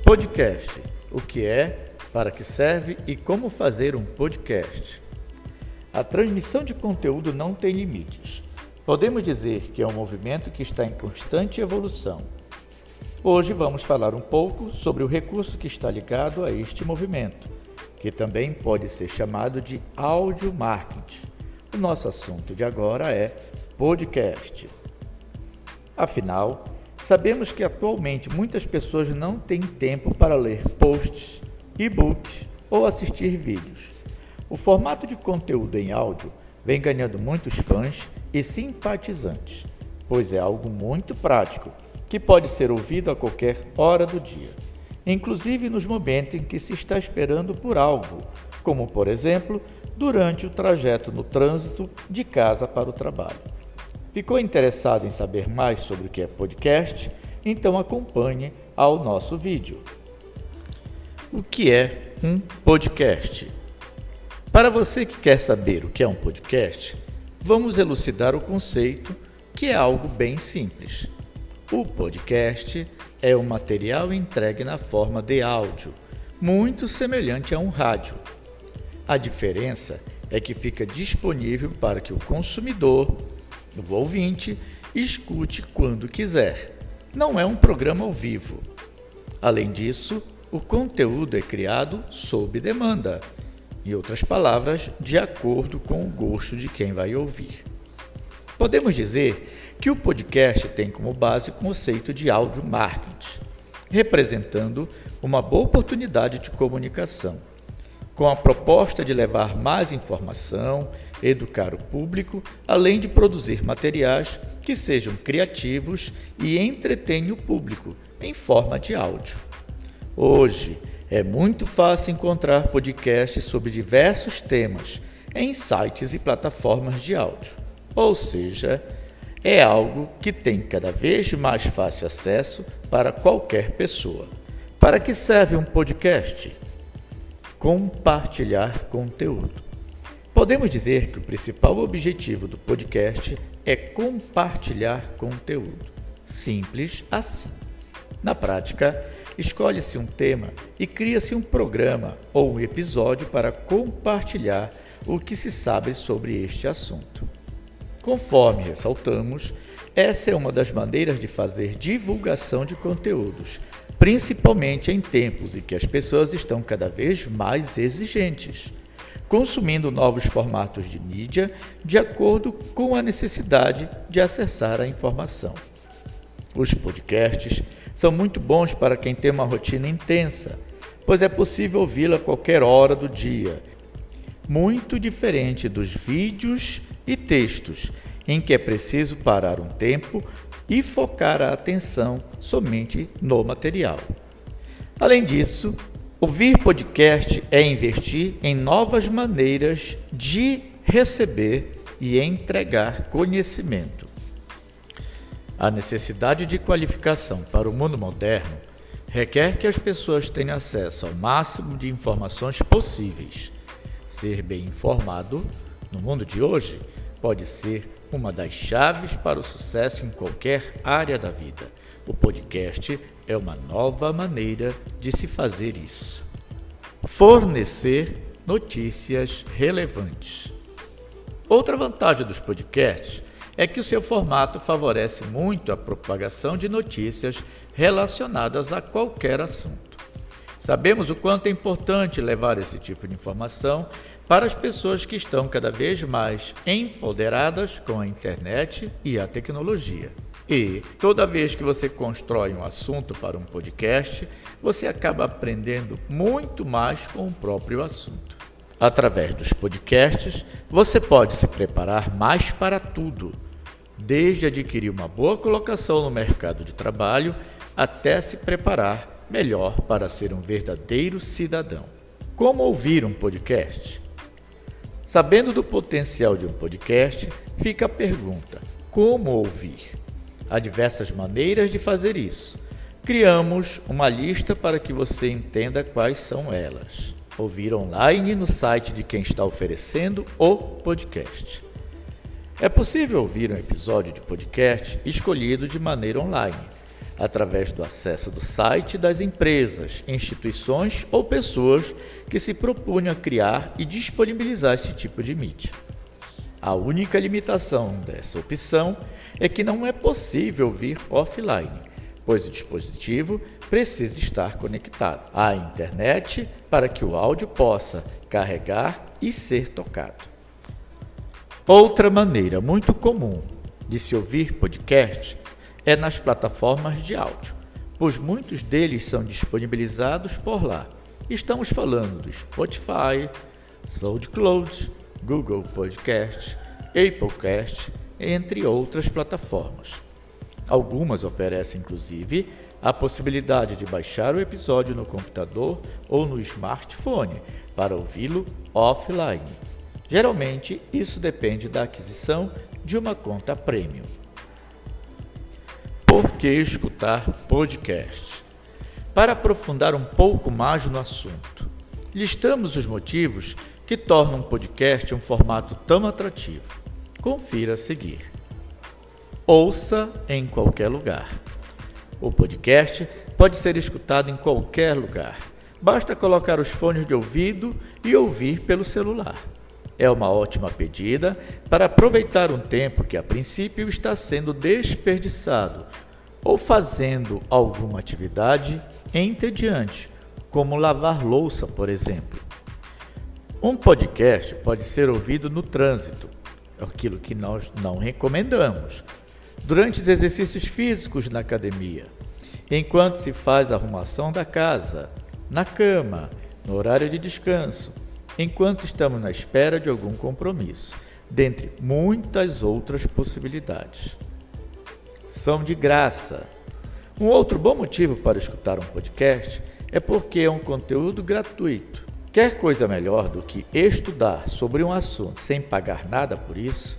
Podcast: o que é, para que serve e como fazer um podcast. A transmissão de conteúdo não tem limites. Podemos dizer que é um movimento que está em constante evolução. Hoje vamos falar um pouco sobre o recurso que está ligado a este movimento, que também pode ser chamado de áudio marketing. O nosso assunto de agora é podcast. Afinal, sabemos que atualmente muitas pessoas não têm tempo para ler posts, e-books ou assistir vídeos. O formato de conteúdo em áudio vem ganhando muitos fãs e simpatizantes, pois é algo muito prático, que pode ser ouvido a qualquer hora do dia, inclusive nos momentos em que se está esperando por algo, como, por exemplo, durante o trajeto no trânsito de casa para o trabalho. Ficou interessado em saber mais sobre o que é podcast? Então acompanhe ao nosso vídeo. O que é um podcast? Para você que quer saber o que é um podcast, vamos elucidar o conceito, que é algo bem simples. O podcast é um material entregue na forma de áudio, muito semelhante a um rádio. A diferença é que fica disponível para que o consumidor, o ouvinte, escute quando quiser. Não é um programa ao vivo. Além disso, o conteúdo é criado sob demanda. Em outras palavras, de acordo com o gosto de quem vai ouvir. Podemos dizer que o podcast tem como base o conceito de áudio marketing, representando uma boa oportunidade de comunicação, com a proposta de levar mais informação, educar o público, além de produzir materiais que sejam criativos e entretenham o público em forma de áudio. Hoje, é muito fácil encontrar podcasts sobre diversos temas em sites e plataformas de áudio. Ou seja, é algo que tem cada vez mais fácil acesso para qualquer pessoa. Para que serve um podcast? Compartilhar conteúdo. Podemos dizer que o principal objetivo do podcast é compartilhar conteúdo. Simples assim. Na prática, escolhe-se um tema e cria-se um programa ou um episódio para compartilhar o que se sabe sobre este assunto. Conforme ressaltamos, essa é uma das maneiras de fazer divulgação de conteúdos, principalmente em tempos em que as pessoas estão cada vez mais exigentes, consumindo novos formatos de mídia de acordo com a necessidade de acessar a informação. Os podcasts são muito bons para quem tem uma rotina intensa, pois é possível ouvi-la a qualquer hora do dia, muito diferente dos vídeos e textos, em que é preciso parar um tempo e focar a atenção somente no material. Além disso, ouvir podcast é investir em novas maneiras de receber e entregar conhecimento. A necessidade de qualificação para o mundo moderno requer que as pessoas tenham acesso ao máximo de informações possíveis. Ser bem informado, no mundo de hoje, pode ser uma das chaves para o sucesso em qualquer área da vida. O podcast é uma nova maneira de se fazer isso. Fornecer notícias relevantes. Outra vantagem dos podcasts é que o seu formato favorece muito a propagação de notícias relacionadas a qualquer assunto. Sabemos o quanto é importante levar esse tipo de informação para as pessoas que estão cada vez mais empoderadas com a internet e a tecnologia. E, toda vez que você constrói um assunto para um podcast, você acaba aprendendo muito mais com o próprio assunto. Através dos podcasts, você pode se preparar mais para tudo, desde adquirir uma boa colocação no mercado de trabalho até se preparar melhor para ser um verdadeiro cidadão. Como ouvir um podcast? Sabendo do potencial de um podcast, fica a pergunta: como ouvir? Há diversas maneiras de fazer isso. Criamos uma lista para que você entenda quais são elas. Ouvir online no site de quem está oferecendo o podcast. É possível ouvir um episódio de podcast escolhido de maneira online, através do acesso do site das empresas, instituições ou pessoas que se propunham a criar e disponibilizar esse tipo de mídia. A única limitação dessa opção é que não é possível ouvir offline, pois o dispositivo precisa estar conectado à internet para que o áudio possa carregar e ser tocado. Outra maneira muito comum de se ouvir podcast é nas plataformas de áudio, pois muitos deles são disponibilizados por lá. Estamos falando do Spotify, SoundCloud, Google Podcast, Applecast, entre outras plataformas. Algumas oferecem, inclusive, a possibilidade de baixar o episódio no computador ou no smartphone para ouvi-lo offline. Geralmente, isso depende da aquisição de uma conta premium. Por que escutar podcast? Para aprofundar um pouco mais no assunto, listamos os motivos que tornam um podcast um formato tão atrativo. Confira a seguir. Ouça em qualquer lugar. O podcast pode ser escutado em qualquer lugar. Basta colocar os fones de ouvido e ouvir pelo celular. É uma ótima pedida para aproveitar um tempo que, a princípio, está sendo desperdiçado ou fazendo alguma atividade entediante, como lavar louça, por exemplo. Um podcast pode ser ouvido no trânsito, aquilo que nós não recomendamos, durante os exercícios físicos na academia, enquanto se faz a arrumação da casa, na cama, no horário de descanso, enquanto estamos na espera de algum compromisso, dentre muitas outras possibilidades. São de graça. Um outro bom motivo para escutar um podcast é porque é um conteúdo gratuito. Quer coisa melhor do que estudar sobre um assunto sem pagar nada por isso?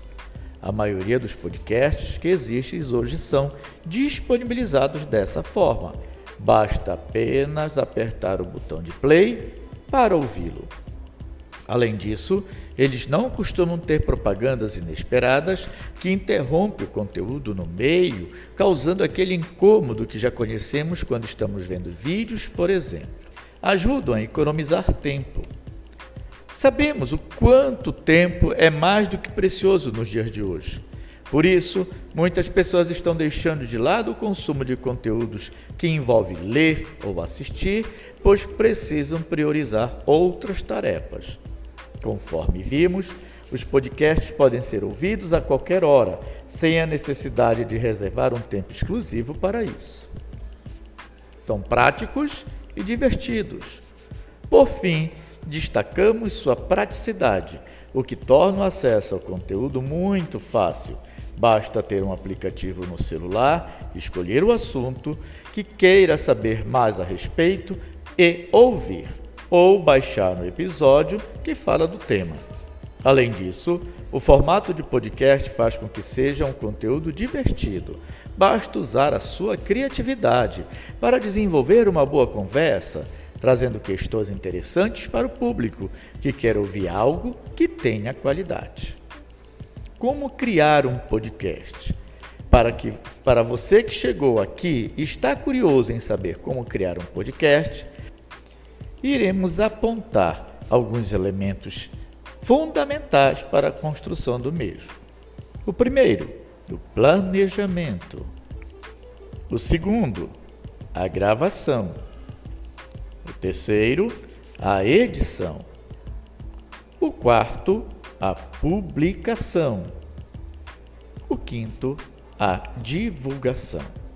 A maioria dos podcasts que existem hoje são disponibilizados dessa forma. Basta apenas apertar o botão de play para ouvi-lo. Além disso, eles não costumam ter propagandas inesperadas que interrompem o conteúdo no meio, causando aquele incômodo que já conhecemos quando estamos vendo vídeos, por exemplo. Ajudam a economizar tempo. Sabemos o quanto tempo é mais do que precioso nos dias de hoje. Por isso, muitas pessoas estão deixando de lado o consumo de conteúdos que envolvem ler ou assistir, pois precisam priorizar outras tarefas. Conforme vimos, os podcasts podem ser ouvidos a qualquer hora, sem a necessidade de reservar um tempo exclusivo para isso. São práticos e divertidos. Por fim, destacamos sua praticidade, o que torna o acesso ao conteúdo muito fácil. Basta ter um aplicativo no celular, escolher o assunto que queira saber mais a respeito e ouvir, ou baixar no episódio que fala do tema. Além disso, o formato de podcast faz com que seja um conteúdo divertido. Basta usar a sua criatividade para desenvolver uma boa conversa, trazendo questões interessantes para o público que quer ouvir algo que tenha qualidade. Como criar um podcast? Para você que chegou aqui e está curioso em saber como criar um podcast, iremos apontar alguns elementos fundamentais para a construção do mesmo. O primeiro, o planejamento. O segundo, a gravação. O terceiro, a edição. O quarto, a publicação. O quinto, a divulgação.